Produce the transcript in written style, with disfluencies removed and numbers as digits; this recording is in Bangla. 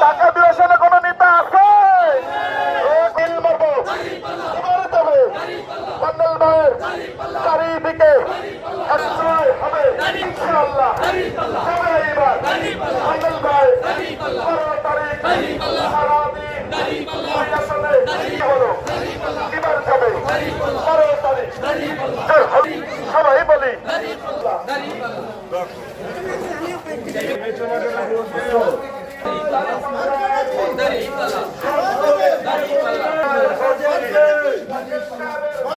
ঢাকা বিভাজনে কোন নেতা আছে? মন্ডল ভাইয়ের চারিদিকে একটাই হবে ইনশাআল্লাহ। এবার মন্ডল ভাই ১৫ তারিখ সারাদিন কি হলো এবার যাবে ১৫ তারিখ সবাই বলি